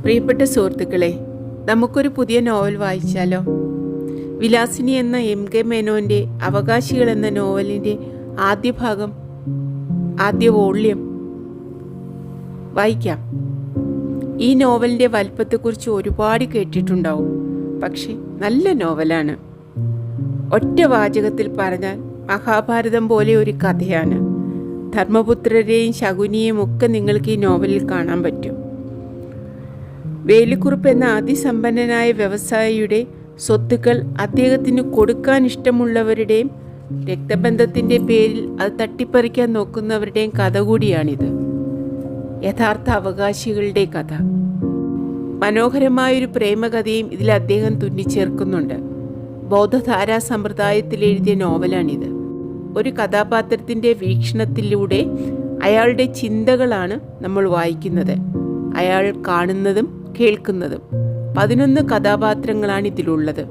പ്രിയപ്പെട്ട സുഹൃത്തുക്കളെ, നമുക്കൊരു പുതിയ നോവൽ വായിച്ചാലോ? വിലാസിനി എന്ന M.K. മേനോൻ്റെ അവകാശികൾ എന്ന നോവലിൻ്റെ ആദ്യ ഭാഗം, ആദ്യ വോള്യം വായിക്കാം. ഈ നോവലിൻ്റെ വലിപ്പത്തെക്കുറിച്ച് ഒരുപാട് കേട്ടിട്ടുണ്ടാവും. പക്ഷേ നല്ല നോവലാണ്. ഒറ്റ വാചകത്തിൽ പറഞ്ഞാൽ മഹാഭാരതം പോലെ ഒരു കഥയാണ്. ധർമ്മപുത്രരെയും ശകുനിയെയും ഒക്കെ നിങ്ങൾക്ക് ഈ നോവലിൽ കാണാൻ പറ്റും. വേലുക്കുറുപ്പ് എന്ന അതിസമ്പന്നനായ വ്യവസായിയുടെ സ്വത്തുക്കൾ അദ്ദേഹത്തിന് കൊടുക്കാൻ ഇഷ്ടമുള്ളവരുടെയും രക്തബന്ധത്തിൻ്റെ പേരിൽ അത് തട്ടിപ്പറിക്കാൻ നോക്കുന്നവരുടെയും കഥ കൂടിയാണിത്. യഥാർത്ഥ അവകാശികളുടെ കഥ. മനോഹരമായൊരു പ്രേമകഥയും ഇതിൽ അദ്ദേഹം തുന്നിച്ചേർക്കുന്നുണ്ട്. ബൗദ്ധധാരാ സമ്പ്രദായത്തിൽ എഴുതിയ നോവലാണിത്. ഒരു കഥാപാത്രത്തിൻ്റെ വീക്ഷണത്തിലൂടെ അയാളുടെ ചിന്തകളാണ് നമ്മൾ വായിക്കുന്നത്. അയാൾ കാണുന്നതും കേൾക്കുന്നതും. 11 കഥാപാത്രങ്ങളാണ് ഇതിലുള്ളത്.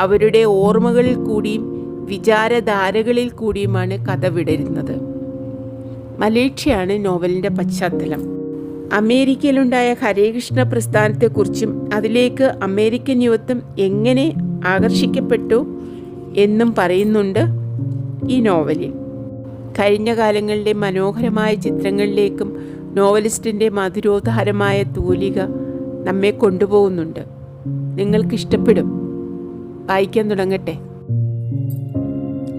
അവരുടെ ഓർമ്മകളിൽ കൂടിയും വിചാരധാരകളിൽ കൂടിയുമാണ് കഥ വിടരുന്നത്. മലേഷ്യയാണ് നോവലിൻ്റെ പശ്ചാത്തലം. അമേരിക്കയിലുണ്ടായ ഹരേകൃഷ്ണ പ്രസ്ഥാനത്തെക്കുറിച്ചും അതിലേക്ക് അമേരിക്കൻ യുവത്വം എങ്ങനെ ആകർഷിക്കപ്പെട്ടു എന്നും പറയുന്നുണ്ട് ഈ നോവലിൽ. കഴിഞ്ഞ കാലങ്ങളിലെ മനോഹരമായ ചിത്രങ്ങളിലേക്കും നോവലിസ്റ്റിൻ്റെ മധുരോദ്ധാരമായ തൂലിക നമ്മെ കൊണ്ടുപോകുന്നുണ്ട്. നിങ്ങൾക്കിഷ്ടപ്പെടും. വായിക്കാൻ തുടങ്ങട്ടെ.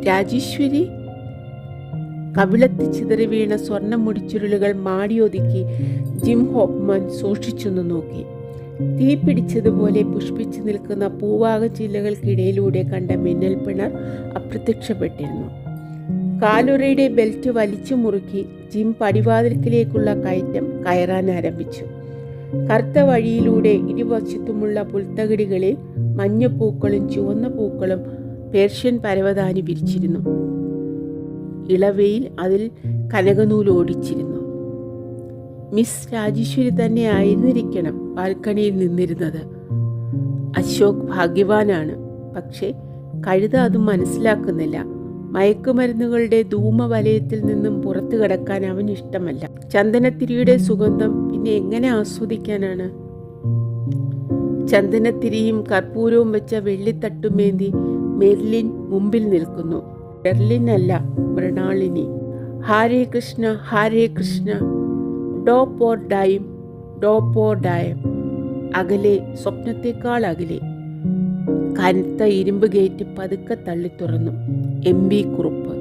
രാജേശ്വരി കവിളത്ത് ചിതറി വീണ സ്വർണ്ണ മുടിച്ചുരുളുകൾ മാടിയൊതുക്കി ജിം ഹോപ്പ്മാൻ സൂക്ഷിച്ചൊന്നു നോക്കി. തീ പിടിച്ചതുപോലെ പുഷ്പിച്ചു നിൽക്കുന്ന പൂവാക ചില്ലകൾക്കിടയിലൂടെ കണ്ട മിന്നൽ പിണർ അപ്രത്യക്ഷപ്പെട്ടിരുന്നു. കാലുറയുടെ ബെൽറ്റ് വലിച്ചു മുറുക്കി ജിം പടിവാതിൽക്കിലേക്കുള്ള കയറ്റം കയറാൻ ആരംഭിച്ചു. കറുത്ത വഴിയിലൂടെ ഇരുവശത്തുമുള്ള പുൽത്തകിടികളിൽ മഞ്ഞപ്പൂക്കളും ചുവന്ന പൂക്കളും പേർഷ്യൻ പരവതാനി വിരിച്ചിരുന്നു. ഇളവയിൽ അതിൽ കനകനൂൽ ഓടിച്ചിരുന്നു. മിസ് രാജേശ്വരി തന്നെ ആയിരുന്നിരിക്കണം ബാൽക്കണിയിൽ നിന്നിരുന്നത്. അശോക് ഭാഗ്യവാനാണ്. പക്ഷേ കഴുത അതും മനസ്സിലാക്കുന്നില്ല. മയക്കുമരുന്നുകളുടെ ധൂമവലയത്തിൽ നിന്നും പുറത്തു കടക്കാൻ അവന് ഇഷ്ടമല്ല. ചന്ദനത്തിരിയുടെ സുഗന്ധം പിന്നെ എങ്ങനെ ആസ്വദിക്കാനാണ്? ചന്ദനത്തിരിയും കർപ്പൂരവും വെച്ച വെള്ളിത്തട്ടുമേന്തി മെർലിൻ മുമ്പിൽ നിൽക്കുന്നു. മെർലിൻ അല്ല, Mrinalini. Hare Krishna, Hare Krishna. Dope or dime, dope or dime. അകലെ, സ്വപ്നത്തെക്കാൾ അകലെ. കനത്ത ഇരുമ്പ് ഗേറ്റ് പതുക്കെ തള്ളി തുറന്നു. M.B. കുറുപ്പ്.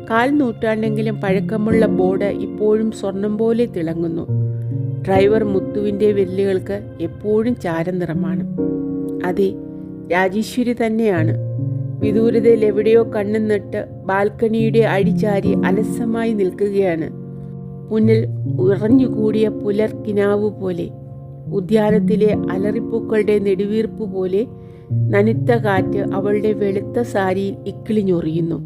4 നൂറ്റാണ്ടെങ്കിലും പഴക്കമുള്ള ബോർഡ് ഇപ്പോഴും സ്വർണം പോലെ തിളങ്ങുന്നു. ഡ്രൈവർ മുത്തുവിൻ്റെ വിരലുകൾക്ക് എപ്പോഴും ചാരനിറമാണ്. അതെ, രാജേശ്വരി തന്നെയാണ്. വിദൂരതയിൽ എവിടെയോ കണ്ണു നട്ട് ബാൽക്കണിയുടെ അടിചാരി അലസമായി നിൽക്കുകയാണ്. മുന്നിൽ ഉറഞ്ഞുകൂടിയ പുലർക്കിനാവ് പോലെ, ഉദ്യാനത്തിലെ അലറിപ്പൂക്കളുടെ നെടുവീർപ്പ് പോലെ നനുത്ത കാറ്റ് അവളുടെ വെളുത്ത സാരിയിൽ ഇക്കിളിഞ്ഞൊറിയുന്നു.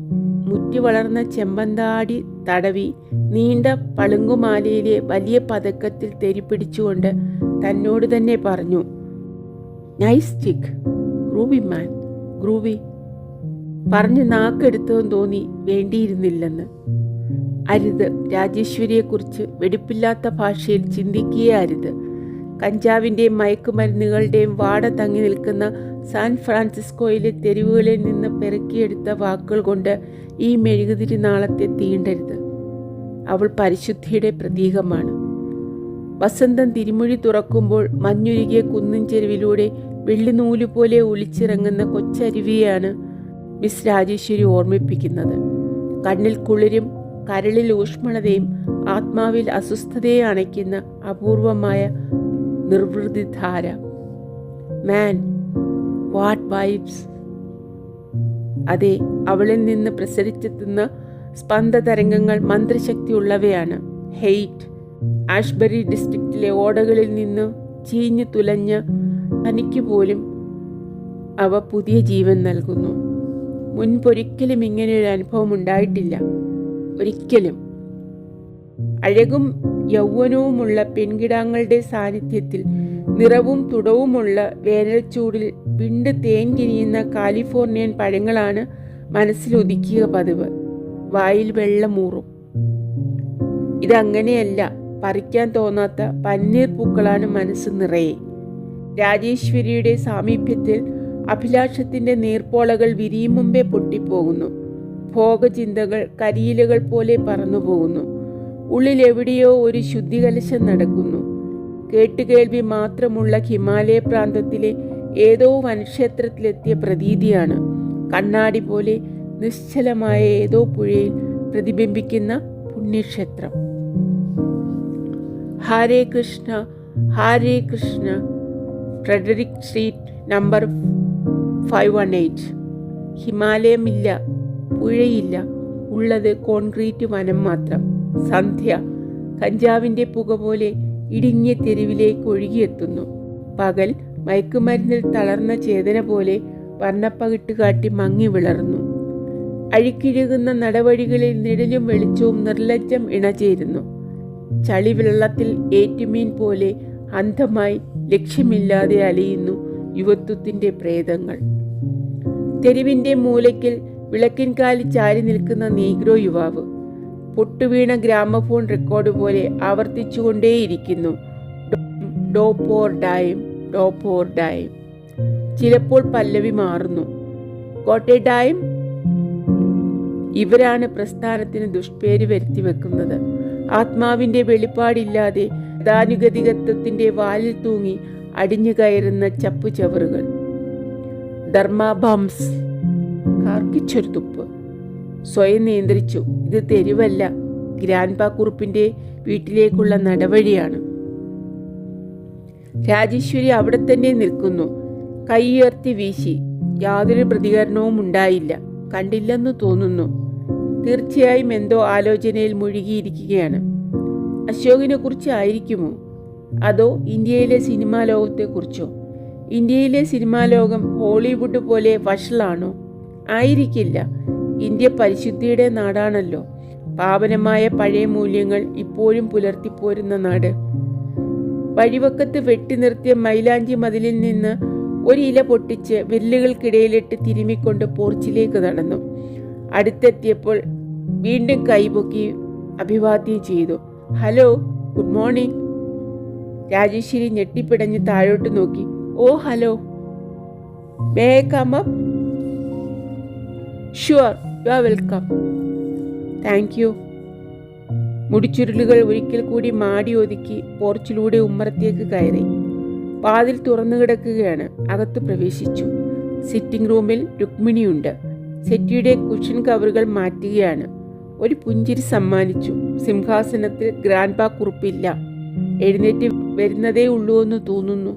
മുറ്റി വളർന്ന ചെമ്പന്താടി തടവി നീണ്ട പളുങ്കുമാലയിലെ വലിയ പതക്കത്തിൽ തെരിപ്പിടിച്ചുകൊണ്ട് തന്നോട് തന്നെ പറഞ്ഞു, നൈസ് ചിക്ക്, ഗ്രൂവി മാൻ, ഗ്രൂവി. പറഞ്ഞ് നാക്കെടുത്തതെന്ന് തോന്നി വേണ്ടിയിരുന്നില്ലെന്ന്. അരുത്, രാജേശ്വരിയെക്കുറിച്ച് വെടിപ്പില്ലാത്ത ഭാഷയിൽ ചിന്തിക്കുകയേ അരുത്. കഞ്ചാവിൻ്റെയും മയക്കുമരുന്നുകളുടെയും വാട തങ്ങി നിൽക്കുന്ന സാൻ ഫ്രാൻസിസ്കോയിലെ തെരുവുകളിൽ നിന്ന് പെറുക്കിയെടുത്ത വാക്കുകൾ കൊണ്ട് ഈ മെഴുകുതിരി നാളത്തെ തീണ്ടരുത്. അവൾ പരിശുദ്ധിയുടെ പ്രതീകമാണ്. വസന്തം തിരുമൊഴി തുറക്കുമ്പോൾ മഞ്ഞുരുകിയ കുന്നിൻ ചെരുവിലൂടെ വെള്ളിനൂല് പോലെ ഒളിച്ചിറങ്ങുന്ന കൊച്ചരുവിയാണ് മിസ് രാജേശ്വരി ഓർമ്മിപ്പിക്കുന്നത്. കണ്ണിൽ കുളിരും കരളിൽ ഊഷ്മളതയും ആത്മാവിൽ അസ്വസ്ഥതയെ അണയ്ക്കുന്ന അപൂർവമായ നിർവൃതിധാര. മാൻ, വാട്ട് വൈബ്സ്. അതെ, അവളിൽ നിന്ന് പ്രസരിച്ചെത്തുന്ന സ്പന്ദതരംഗങ്ങൾ മന്ത്രശക്തിയുള്ളവയാണ്. ഹെയ്റ്റ്. ആഷ്ബറി ഡിസ്ട്രിക്റ്റിലെ ഓടകളിൽ നിന്ന് ചീഞ്ഞു തുലഞ്ഞ തനിക്ക് പോലും അവ പുതിയ ജീവൻ നൽകുന്നു. മുൻപൊരിക്കലും ഇങ്ങനെയൊരു അനുഭവം ഉണ്ടായിട്ടില്ല. ഒരിക്കലും. അഴകും യൗവനവുമുള്ള പെൺകിടാങ്ങളുടെ സാന്നിധ്യത്തിൽ നിറവും തുടവുമുള്ള വേനൽച്ചൂടിൽ വിണ്ട് തേൻ കിനിയുന്ന കാലിഫോർണിയൻ പഴങ്ങളാണ് മനസ്സിലൊതുക്കിയ പതിവ്. വായിൽ വെള്ളമൂറും. ഇതങ്ങനെയല്ല. പറിക്കാൻ തോന്നാത്ത പന്നീർ പൂക്കളാണ് മനസ്സ് നിറയെ. രാജേശ്വരിയുടെ സാമീപ്യത്തിൽ അഭിലാഷത്തിൻ്റെ നീർപ്പോളകൾ വിരിയും മുമ്പേ പൊട്ടിപ്പോകുന്നു. ഭോഗചിന്തകൾ കരിയിലകൾ പോലെ പറന്നുപോകുന്നു. ഉള്ളിലെവിടെയോ ഒരു ശുദ്ധികലശം നടക്കുന്നു. കേട്ടുകേൾവി മാത്രമുള്ള ഹിമാലയ പ്രാന്തത്തിലെ ഏതോ വനക്ഷേത്രത്തിലെത്തിയ പ്രതീതിയാണ്. കണ്ണാടി പോലെ നിശ്ചലമായ ഏതോ പുഴയിൽ പ്രതിബിംബിക്കുന്ന പുണ്യക്ഷേത്രം. Hare Krishna Hare Krishna. Frederick street number 518. ഹിമാലയമില്ല, പുഴയില്ല, ഉള്ളത് കോൺക്രീറ്റ് വനം മാത്രം. സന്ധ്യ കഞ്ചാവിൻ്റെ പുക പോലെ ഇടുങ്ങിയ തെരുവിലേക്ക് ഒഴുകിയെത്തുന്നു. പകൽ മയക്കുമരുന്നിൽ തളർന്ന ചേതന പോലെ വർണ്ണപ്പകിട്ട് കാട്ടി മങ്ങി വിളർന്നു. അഴുക്കിഴുകുന്ന നടവഴികളിൽ നിഴലും വെളിച്ചവും നിർലജ്ജം ഇണചേരുന്നു. ചളിവെള്ളത്തിൽ ഏറ്റുമീൻ പോലെ അന്ധമായി ലക്ഷ്യമില്ലാതെ അലയുന്നു യുവത്വത്തിൻ്റെ പ്രേതങ്ങൾ. തെരുവിൻ്റെ മൂലയ്ക്കിൽ വിളക്കിൻകാലി ചാരി നിൽക്കുന്ന നീഗ്രോ യുവാവ് പൊട്ടുവീണ ഗ്രാമഫോൺ റെക്കോർഡ് പോലെ ആവർത്തിച്ചുകൊണ്ടേയിരിക്കുന്നു. ഡോപ്പോർ ഡായും ഡോപ്പോർ ഡായും. ചിലപ്പോൾ പല്ലവി മാറുന്നു. കോട്ടെ ഡായും. ഇവരാണ് പ്രസ്ഥാനത്തിന് ദുഷ്പേര് വരുത്തി വെക്കുന്നത്. ആത്മാവിൻ്റെ വെളിപ്പാടില്ലാതെ ഗതാനുഗതികത്വത്തിൻ്റെ വാലിൽ തൂങ്ങി അടിഞ്ഞു കയറുന്ന ചപ്പുചവറുകൾ. ധർമാബംസ്. കാർക്കിച്ചൊരു തുപ്പ്. സ്വയം നിയന്ത്രിച്ചു. ഇത് തെരുവല്ല, ഗ്രാൻഡ്പാ കുറുപ്പിൻ്റെ വീട്ടിലേക്കുള്ള നടവഴിയാണ്. രാജേശ്വരി അവിടെ തന്നെ നിൽക്കുന്നു. കൈയുയർത്തി വീശി. യാതൊരു പ്രതികരണവും ഉണ്ടായില്ല. കണ്ടില്ലെന്ന് തോന്നുന്നു. തീർച്ചയായും എന്തോ ആലോചനയിൽ മുഴുകിയിരിക്കുകയാണ്. അശോകിനെ കുറിച്ച് ആയിരിക്കുമോ? അതോ ഇന്ത്യയിലെ സിനിമാ ലോകത്തെക്കുറിച്ചോ? ഇന്ത്യയിലെ സിനിമാ ലോകം ഹോളിവുഡ് പോലെ വഷളാണോ? ആയിരിക്കില്ല. ഇന്ത്യ പരിശുദ്ധിയുടെ നാടാണല്ലോ. പാവനമായ പഴയ മൂല്യങ്ങൾ ഇപ്പോഴും പുലർത്തിപ്പോരുന്ന നാട്. വഴിവക്കത്ത് വെട്ടി നിർത്തിയ മൈലാഞ്ചി മതിലിൽ നിന്ന് ഒരില പൊട്ടിച്ച് വിരലുകൾക്കിടയിലിട്ട് തിരുമിക്കൊണ്ട് പോർച്ചിലേക്ക് നടന്നു. അടുത്തെത്തിയപ്പോൾ വീണ്ടും കൈപൊക്കി അഭിവാദ്യം ചെയ്തു. Hello, good morning. രാജേശ്വരി ഞെട്ടിപ്പിടഞ്ഞ് താഴോട്ട് നോക്കി. Oh hello, may I come up? Sure, you are welcome. Thank you. മുടിച്ചുരുളുകൾ ഒരിക്കൽ കൂടി മാടി ഒതുക്കി പോർച്ചിലൂടെ ഉമ്മറത്തേക്ക് കയറി. വാതിൽ തുറന്നു കിടക്കുകയാണ്. അകത്ത് പ്രവേശിച്ചു. സിറ്റിംഗ് റൂമിൽ രുക്മിണിയുണ്ട്. സെറ്റിയുടെ കുഷൻ കവറുകൾ മാറ്റുകയാണ്. ഒരു പുഞ്ചിരി സമ്മാനിച്ചു. സിംഹാസനത്തിൽ ഗ്രാൻഡ്പാ കുറുപ്പില്ല. എഴുന്നേറ്റ് വരുന്നതേ ഉള്ളൂ എന്ന് തോന്നുന്നു.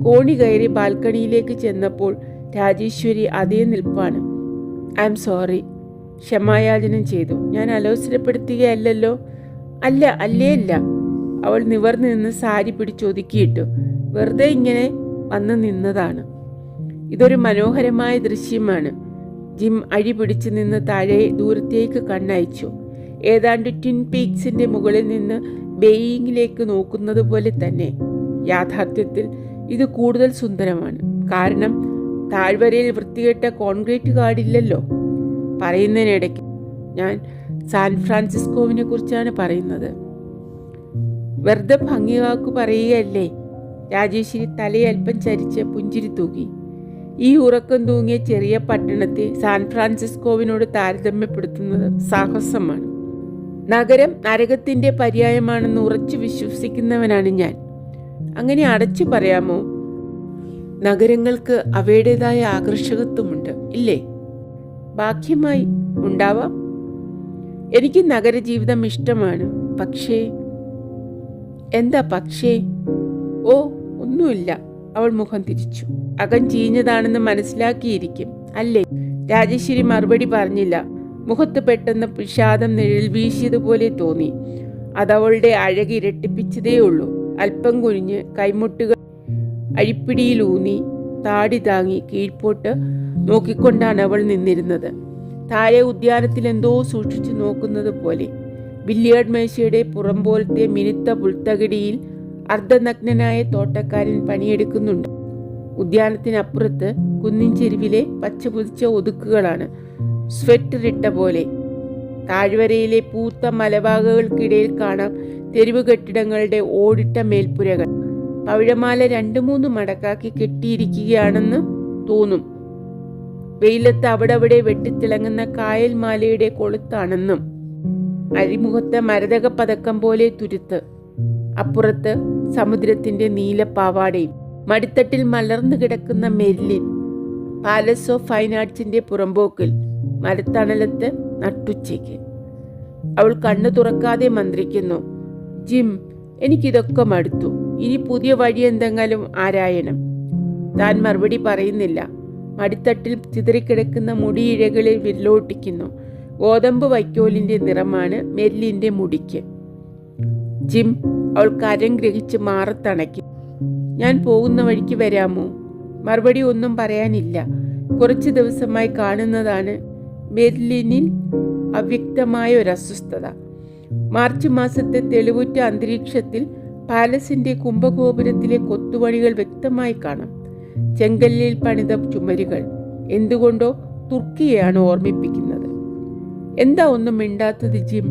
കോണി കയറി ബാൽക്കണിയിലേക്ക് ചെന്നപ്പോൾ രാജേശ്വരി അതേ നിൽപ്പാണ്. I'm sorry. ക്ഷമായാചനം ചെയ്തു. ഞാൻ അലോസരപ്പെടുത്തുകയല്ലോ. അല്ല, അല്ല. അവൾ നിവർന്നു നിന്ന് സാരി പിടിച്ചൊതുക്കിയിട്ടു. വെറുതെ ഇങ്ങനെ വന്ന് നിന്നതാണ്. ഇതൊരു മനോഹരമായ ദൃശ്യമാണ്. ജിം അഴി പിടിച്ചു നിന്ന് താഴെ ദൂരത്തേക്ക് കണ്ണയച്ചു. ഏതാണ്ട് ട്വിൻ പീക്സിന്റെ മുകളിൽ നിന്ന് ബെയിങ്ങിലേക്ക് നോക്കുന്നത് പോലെ തന്നെ. യാഥാർത്ഥ്യത്തിൽ ഇത് കൂടുതൽ സുന്ദരമാണ്. കാരണം താഴ്വരയിൽ വൃത്തികെട്ട കോൺക്രീറ്റ് കാടില്ലല്ലോ. പറയുന്നതിനിടയ്ക്ക് ഞാൻ സാൻ ഫ്രാൻസിസ്കോവിനെ കുറിച്ചാണ് പറയുന്നത്. വെറുതെ ഭംഗിവാക്കു പറയുകയല്ലേ? രാജേശ്വരി തലയൽപ്പം ചരിച്ച് പുഞ്ചിരി തൂകി. ഈ ഉറക്കം തൂങ്ങിയ ചെറിയ പട്ടണത്തെ സാൻ ഫ്രാൻസിസ്കോവിനോട് താരതമ്യപ്പെടുത്തുന്നത് സാഹസമാണ്. നഗരം നരകത്തിൻ്റെ പര്യായമാണെന്ന് ഉറച്ചു വിശ്വസിക്കുന്നവനാണ് ഞാൻ. അങ്ങനെ അടച്ചു പറയാമോ? നഗരങ്ങൾക്ക് അവയുടേതായ ആകർഷകത്വമുണ്ട്, ഇല്ലേ? ബാഹ്യമായി ഉണ്ടാവാം. എനിക്ക് നഗരജീവിതം ഇഷ്ടമാണ്. പക്ഷേ എന്താ പക്ഷേ? ഓ, ഒന്നുമില്ല. അവൾ മുഖം തിരിച്ചു. അകം ചീഞ്ഞതാണെന്ന് മനസ്സിലാക്കിയിരിക്കും, അല്ലേ? രാജേശ്വരി മറുപടി പറഞ്ഞില്ല. മുഖത്ത് പെട്ടെന്ന് വിഷാദം നിഴൽ വീശിയതുപോലെ തോന്നി. അതവളുടെ അഴകി ഇരട്ടിപ്പിച്ചതേ ഉള്ളൂ. അല്പം കുനിഞ്ഞ് കൈമുട്ടുകൾ അഴിപ്പിടിയിലൂന്നി താടി താങ്ങി കീഴ്പോട്ട് നോക്കിക്കൊണ്ടാണ് അവൾ നിന്നിരുന്നത്. താഴെ ഉദ്യാനത്തിൽ എന്തോ സൂക്ഷിച്ചു നോക്കുന്നത് പോലെ. ബില്ലിയാർഡ് മേശയുടെ പുറംപോലത്തെ മിനുത്ത പുൽത്തകിടിയിൽ അർദ്ധനഗ്നനായ തോട്ടക്കാരൻ പണിയെടുക്കുന്നുണ്ട്. ഉദ്യാനത്തിനപ്പുറത്ത് കുന്നിൻ ചെരുവിലെ പച്ചപുതിച്ച ഒതുക്കുകളാണ്, സ്വെറ്റർ ഇട്ട പോലെ. താഴ്വരയിലെ പൂത്ത മലഭാഗങ്ങൾക്കിടയിൽ കാണാം തെരുവ് കെട്ടിടങ്ങളുടെ ഓടിട്ട മേൽപ്പുരകൾ. പവിഴമാല 2-3 മടക്കാക്കി കെട്ടിയിരിക്കുകയാണെന്ന് തോന്നും. വെയിലത്ത് അവിടവിടെ വെട്ടിത്തിളങ്ങുന്ന കായൽ മാലയുടെ കൊളുത്താണെന്നും. അരിമുഖത്തെ മരതക പതക്കം പോലെ തുരുത്ത്. അപ്പുറത്ത് സമുദ്രത്തിന്റെ നീലപ്പാവാടയും. മടിത്തട്ടിൽ മലർന്നു കിടക്കുന്ന മെർലിൻ. പാലസ് ഓഫ് ഫൈൻ ആർട്സിന്റെ പുറമ്പോക്കിൽ മരത്തണലത്ത് നട്ടുച്ചയ്ക്ക്. അവൾ കണ്ണു തുറക്കാതെ മന്ത്രിക്കുന്നു. ജിം, എനിക്കിതൊക്കെ മടുത്തു. ഇനി പുതിയ വഴി എന്തെങ്കിലും ആരായണം. താൻ മറുപടി പറയുന്നില്ല. മടിത്തട്ടിൽ ചിതറിക്കിടക്കുന്ന മുടിയിഴകളിൽ വിരലോട്ടിക്കുന്നു. ഗോതമ്പ് വൈക്കോലിന്റെ നിറമാണ് മെർലിന്റെ മുടിക്ക്. ജിം അവൾ കരം ഗ്രഹിച്ച് മാറത്തണക്കി. ഞാൻ പോകുന്ന വഴിക്ക് വരാമോ? മറുപടി ഒന്നും പറയാനില്ല. കുറച്ച് ദിവസമായി കാണുന്നതാണ് മെർലിനിൽ അവ്യക്തമായ ഒരു അസ്വസ്ഥത. മാർച്ച് മാസത്തെ തെളിവുറ്റ അന്തരീക്ഷത്തിൽ പാലസിന്റെ കുംഭഗോപുരത്തിലെ കൊത്തുപണികൾ വ്യക്തമായി കാണാം. ചെങ്കല്ലിൽ പണിത ചുമരുകൾ എന്തുകൊണ്ടോ തുർക്കിയെയാണ് ഓർമ്മിപ്പിക്കുന്നത്. എന്താ ഒന്നും മിണ്ടാത്തത് ജിം?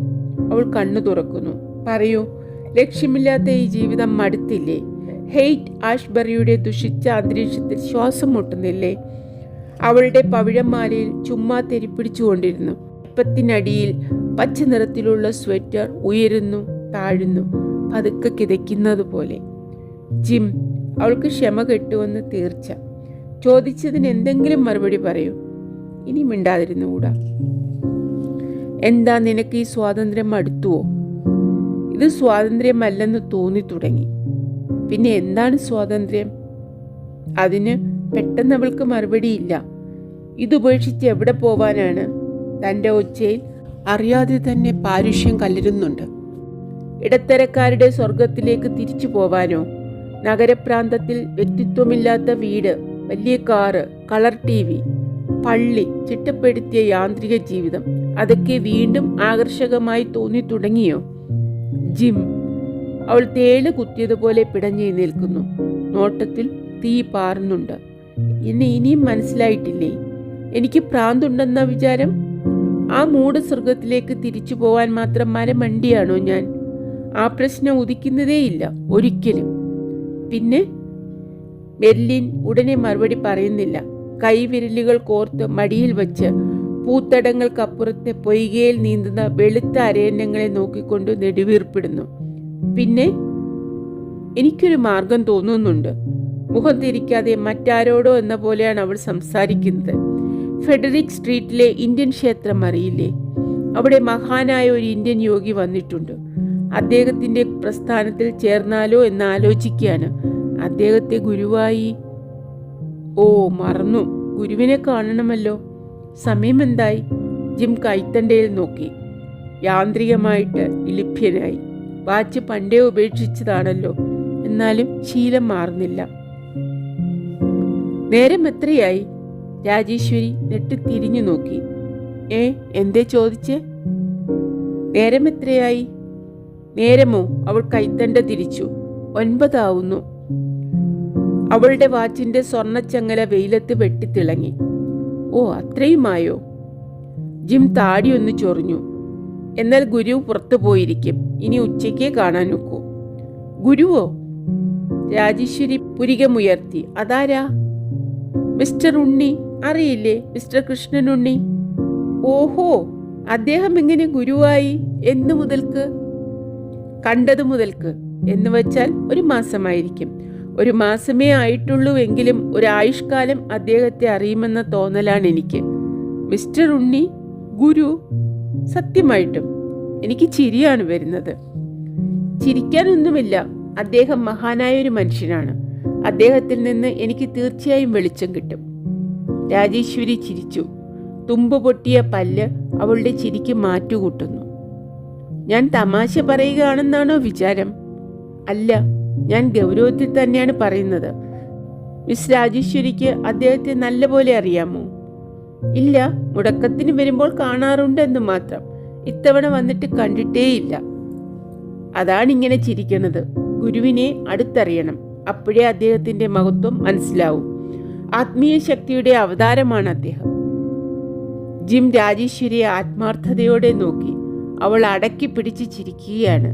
അവൾ കണ്ണു തുറക്കുന്നു. പറയൂ, ലക്ഷ്യമില്ലാത്ത ഈ ജീവിതം മടുത്തില്ലേ? ഹെയ്റ്റ് ആഷ്ബറിയുടെ ദുഷിച്ച അന്തരീക്ഷത്തിൽ ശ്വാസം മുട്ടുന്നില്ലേ? അവളുടെ പവിഴമാലയിൽ ചുമ്മാ തെരിപ്പിടിച്ചുകൊണ്ടിരുന്നു. ഇപ്പത്തിനടിയിൽ പച്ച നിറത്തിലുള്ള സ്വെറ്റർ ഉയരുന്നു താഴുന്നു, പതുക്കെ കിതയ്ക്കുന്നത് പോലെ. ജിം, അവൾക്ക് ക്ഷമ കെട്ടുവെന്ന് തീർച്ച. ചോദിച്ചതിന് എന്തെങ്കിലും മറുപടി പറയൂ. ഇനി മിണ്ടാതിരുന്നുകൂടാ. എന്താ, നിനക്ക് ഈ സ്വാതന്ത്ര്യം മടുത്തുവോ? ഇത് സ്വാതന്ത്ര്യമല്ലെന്ന് തോന്നി തുടങ്ങി. പിന്നെ എന്താണ് സ്വാതന്ത്ര്യം? അതിന് പെട്ടെന്ന് അവൾക്ക് മറുപടിയില്ല. ഇതുപേക്ഷിച്ച് എവിടെ പോവാനാണ്? തൻ്റെ ഒച്ചയിൽ അറിയാതെ തന്നെ പാരുഷ്യം കലരുന്നുണ്ട്. ഇടത്തരക്കാരുടെ സ്വർഗത്തിലേക്ക് തിരിച്ചു പോവാനോ? നഗരപ്രാന്തത്തിൽ വ്യക്തിത്വമില്ലാത്ത വീട്, വലിയ കാറ്, കളർ TV, പള്ളി, ചിട്ടപ്പെടുത്തിയ യാന്ത്രിക ജീവിതം, അതൊക്കെ വീണ്ടും ആകർഷകമായി തോന്നി തുടങ്ങിയോ? ജിം, അവൾ തേള് കുത്തിയതുപോലെ പിടഞ്ഞു നിൽക്കുന്നു. നോട്ടത്തിൽ തീ പാറുന്നുണ്ട്. എന്നെ ഇനിയും മനസ്സിലായിട്ടില്ലേ? എനിക്ക് ഭ്രാന്തുണ്ടെന്ന വിചാരം? ആ മൂഢസ്വർഗത്തിലേക്ക് തിരിച്ചു പോവാൻ മാത്രം മരമണ്ടിയാണോ ഞാൻ? ആ പ്രശ്നം ഉദിക്കുന്നതേയില്ല ഒരിക്കലും. പിന്നെ? മെർലിൻ ഉടനെ മറുപടി പറയുന്നില്ല. കൈവിരലുകൾ കോർത്ത് മടിയിൽ വച്ച് പൂത്തടങ്ങൾക്കപ്പുറത്തെ പൊയ്കയിൽ നീന്തുന്ന വെളുത്ത അരയന്നങ്ങളെ നോക്കിക്കൊണ്ട് നെടുവീർപ്പിടുന്നു. പിന്നെ? എനിക്കൊരു മാർഗം തോന്നുന്നുണ്ട്. മുഖം തിരിക്കാതെ മറ്റാരോടോ എന്ന പോലെയാണ് അവൾ സംസാരിക്കുന്നത്. ഫെഡറിക് സ്ട്രീറ്റിലെ ഇന്ത്യൻ ക്ഷേത്രം അറിയില്ലേ? അവിടെ മഹാനായ ഒരു ഇന്ത്യൻ യോഗി വന്നിട്ടുണ്ട്. അദ്ദേഹത്തിന്റെ പ്രസ്ഥാനത്തിൽ ചേർന്നാലോ എന്ന് ആലോചിക്കുകയാണ്. അദ്ദേഹത്തെ ഗുരുവായി. ഓ, മറന്നു. ഗുരുവിനെ കാണണമല്ലോ. സമയം എന്തായി? ജിം കൈത്തണ്ടയിൽ നോക്കി. യാന്ത്രികമായിട്ട് ഇളിഭ്യനായി. വാച്ച് പണ്ടേ ഉപേക്ഷിച്ചതാണല്ലോ. എന്നാലും ശീലം മാറുന്നില്ല. നേരം എത്രയായി? രാജേശ്വരി നെട്ടിത്തിരിഞ്ഞു നോക്കി. എന്തേ ചോദിച്ചേ? നേരം എത്രയായി? നേരമോ? അവൾ കൈത്തണ്ട തിരിച്ചു. 9 ആവുന്നു. അവളുടെ വാച്ചിന്റെ സ്വർണ്ണച്ചങ്ങല വെയിലത്ത് വെട്ടിത്തിളങ്ങി. ഓ, അത്രയുമായോ? ജിം താടിയൊന്ന് ചൊറിഞ്ഞു. എന്നാൽ ഗുരു പുറത്തു പോയിരിക്കും. ഇനി ഉച്ചയ്ക്കേ കാണാൻ നോക്കൂ. ഗുരുവോ? രാജേശ്വരി പുരികമുയർത്തി. അതാരാ? മിസ്റ്റർ ഉണ്ണി. അറിയില്ലേ? മിസ്റ്റർ കൃഷ്ണൻ ഉണ്ണി. ഓഹോ, അദ്ദേഹം എങ്ങനെ ഗുരുവായി? എന്നു മുതൽക്ക്? കണ്ടതു മുതൽക്ക്. എന്ന് വച്ചാൽ 1 മാസമായിരിക്കും. 1 മാസമേ ആയിട്ടുള്ളൂ എങ്കിലും ഒരായുഷ്കാലം അദ്ദേഹത്തെ അറിയുമെന്ന തോന്നലാണ് എനിക്ക്. മിസ്റ്റർ ഉണ്ണി ഗുരു? സത്യമായിട്ടും എനിക്ക് ചിരിയാണ് വരുന്നത്. ചിരിക്കാനൊന്നുമില്ല. അദ്ദേഹം മഹാനായൊരു മനുഷ്യനാണ്. അദ്ദേഹത്തിൽ നിന്ന് എനിക്ക് തീർച്ചയായും വെളിച്ചം കിട്ടും. രാജേശ്വരി ചിരിച്ചു. തുമ്പ് പൊട്ടിയ പല്ല് അവളുടെ ചിരിക്ക് മാറ്റുകൂട്ടുന്നു. ഞാൻ തമാശ പറയുകയാണെന്നാണോ വിചാരം? അല്ല, ഞാൻ ഗൗരവത്തിൽ തന്നെയാണ് പറയുന്നത്. മിസ് രാജേശ്വരിക്ക് അദ്ദേഹത്തെ നല്ലപോലെ അറിയാമോ? ഇല്ല, മുടക്കത്തിന് വരുമ്പോൾ കാണാറുണ്ട് എന്ന് മാത്രം. ഇത്തവണ വന്നിട്ട് കണ്ടിട്ടേയില്ല. അതാണിങ്ങനെ ചിരിക്കണത്. ഗുരുവിനെ അടുത്തറിയണം. അപ്പോഴേ അദ്ദേഹത്തിന്റെ മഹത്വം മനസ്സിലാവും. ആത്മീയ ശക്തിയുടെ അവതാരമാണ് അദ്ദേഹം. ജിം രാജേശ്വരിയെ ആത്മാർത്ഥതയോടെ നോക്കി. അവൾ അടക്കി പിടിച്ച് ചിരിക്കുകയാണ്.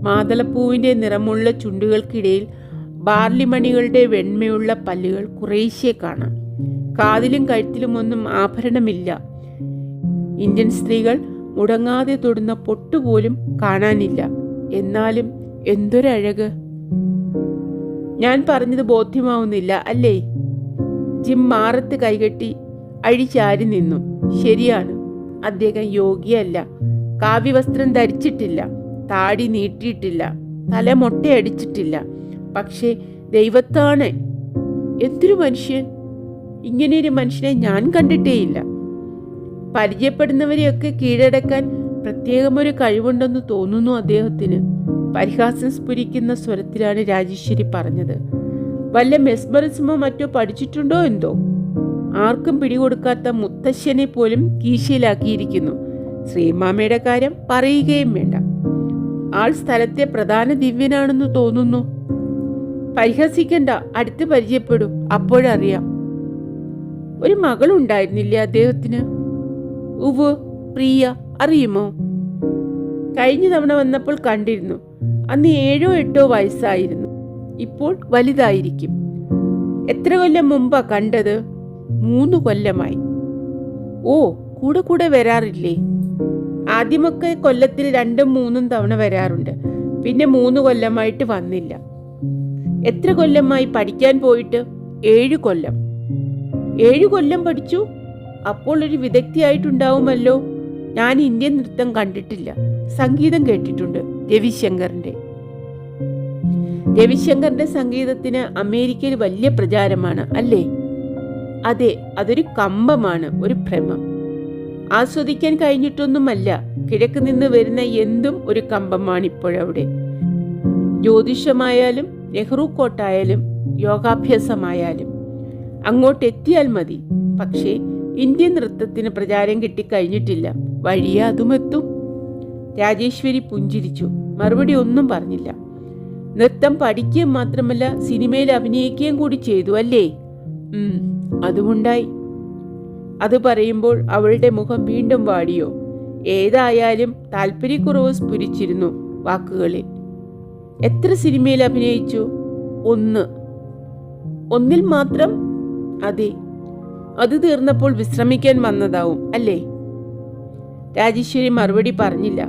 മാതളപ്പൂവിൻ്റെ നിറമുള്ള ചുണ്ടുകൾക്കിടയിൽ ബാർലിമണികളുടെ വെണ്മയുള്ള പല്ലുകൾ കുറേശ്ശെ കാണാം. കാതിലും കഴുത്തിലുമൊന്നും ആഭരണമില്ല. ഇന്ത്യൻ സ്ത്രീകൾ മുടങ്ങാതെ തൊടുന്ന പൊട്ടുപോലും കാണാനില്ല. എന്നാലും എന്തൊരഴക്! ഞാൻ പറഞ്ഞത് ബോധ്യമാവുന്നില്ല അല്ലേ? ജിം മാറത്ത് കൈകെട്ടി അഴിചാരി നിന്നു. ശരിയാണ്, അദ്ദേഹം യോഗിയല്ല. കാവ്യവസ്ത്രം ധരിച്ചിട്ടില്ല, താടി നീട്ടിയിട്ടില്ല, തല മൊട്ടയടിച്ചിട്ടില്ല. പക്ഷേ ദൈവത്താണ്, എന്തൊരു മനുഷ്യൻ! ഇങ്ങനെയൊരു മനുഷ്യനെ ഞാൻ കണ്ടിട്ടേയില്ല. പരിചയപ്പെടുന്നവരെയൊക്കെ കീഴടക്കാൻ പ്രത്യേകമൊരു കഴിവുണ്ടെന്ന് തോന്നുന്നു അദ്ദേഹത്തിന്. പരിഹാസം സ്ഫുരിക്കുന്ന സ്വരത്തിലാണ് രാജേശ്വരി പറഞ്ഞത്. വല്ല മെസ്മറിസമോ മറ്റോ പഠിച്ചിട്ടുണ്ടോ എന്തോ? ആർക്കും പിടികൊടുക്കാത്ത മുത്തശ്ശനെ പോലും കീശയിലാക്കിയിരിക്കുന്നു. ശ്രീമാമയുടെ കാര്യം പറയുകയും വേണ്ട. ആൾ സ്ഥലത്തെ പ്രധാന ദിവ്യനാണെന്ന് തോന്നുന്നു. പരിഹസിക്കണ്ട, അടുത്ത് പരിചയപ്പെടൂ, അപ്പോഴറിയാം. ഒരു മകളുണ്ടായിരുന്നില്ലേ അദ്ദേഹത്തിന്? ഉവ്, പ്രിയ, അറിയുമോ? കഴിഞ്ഞ തവണ വന്നപ്പോൾ കണ്ടിരുന്നു. അന്ന് 7 or 8 വയസ്സായിരുന്നു. ഇപ്പോൾ വലുതായിരിക്കും. എത്ര കൊല്ലം മുമ്പാ കണ്ടത്? 3 കൊല്ലമായി. ഓ, കൂടെ കൂടെ വരാറില്ലേ? ആദ്യമൊക്കെ കൊല്ലത്തിൽ 2ഉം 3ഉം തവണ വരാറുണ്ട്. പിന്നെ 3 കൊല്ലമായിട്ട് വന്നില്ല. എത്ര കൊല്ലമായി പഠിക്കാൻ പോയിട്ട്? 7 കൊല്ലം. 7 കൊല്ലം പഠിച്ചു? അപ്പോൾ ഒരു വിദഗ്ധയായിട്ടുണ്ടാവുമല്ലോ. ഞാൻ ഇന്ത്യൻ നൃത്തം കണ്ടിട്ടില്ല, സംഗീതം കേട്ടിട്ടുണ്ട്. രവിശങ്കറിന്റെ സംഗീതത്തിന് അമേരിക്കയിൽ വലിയ പ്രചാരമാണ് അല്ലേ? അതെ, അതൊരു കമ്പമാണ്, ഒരു ഭ്രമം. ആസ്വദിക്കാൻ കഴിഞ്ഞിട്ടൊന്നുമല്ല. കിഴക്ക് നിന്ന് വരുന്ന എന്തും ഒരു കമ്പമാണ് ഇപ്പോഴവിടെ. ജ്യോതിഷമായാലും നെഹ്റു കോട്ടായാലും യോഗാഭ്യാസമായാലും അങ്ങോട്ടെത്തിയാൽ മതി. പക്ഷേ ഇന്ത്യൻ നൃത്തത്തിന് പ്രചാരം കിട്ടിക്കഴിഞ്ഞിട്ടില്ല. വഴിയെ അതുമെത്തും. രാജേശ്വരി പുഞ്ചിരിച്ചു. മറുപടി ഒന്നും പറഞ്ഞില്ല. നൃത്തം പഠിക്കുകയും മാത്രമല്ല, സിനിമയിൽ അഭിനയിക്കുകയും കൂടി ചെയ്തു അല്ലേ? അതുമുണ്ടായി. അത് പറയുമ്പോൾ അവളുടെ മുഖം വീണ്ടും വാടിയോ? ഏതായാലും താല്പര്യക്കുറവ് സ്ഫുരിച്ചിരുന്നു വാക്കുകളിൽ. എത്ര സിനിമയിൽ അഭിനയിച്ചു? 1. 1 മാത്രം? അതെ. അത് തീർന്നപ്പോൾ വിശ്രമിക്കാൻ വന്നതാവും അല്ലേ? രാജേശ്വരി മറുപടി പറഞ്ഞില്ല.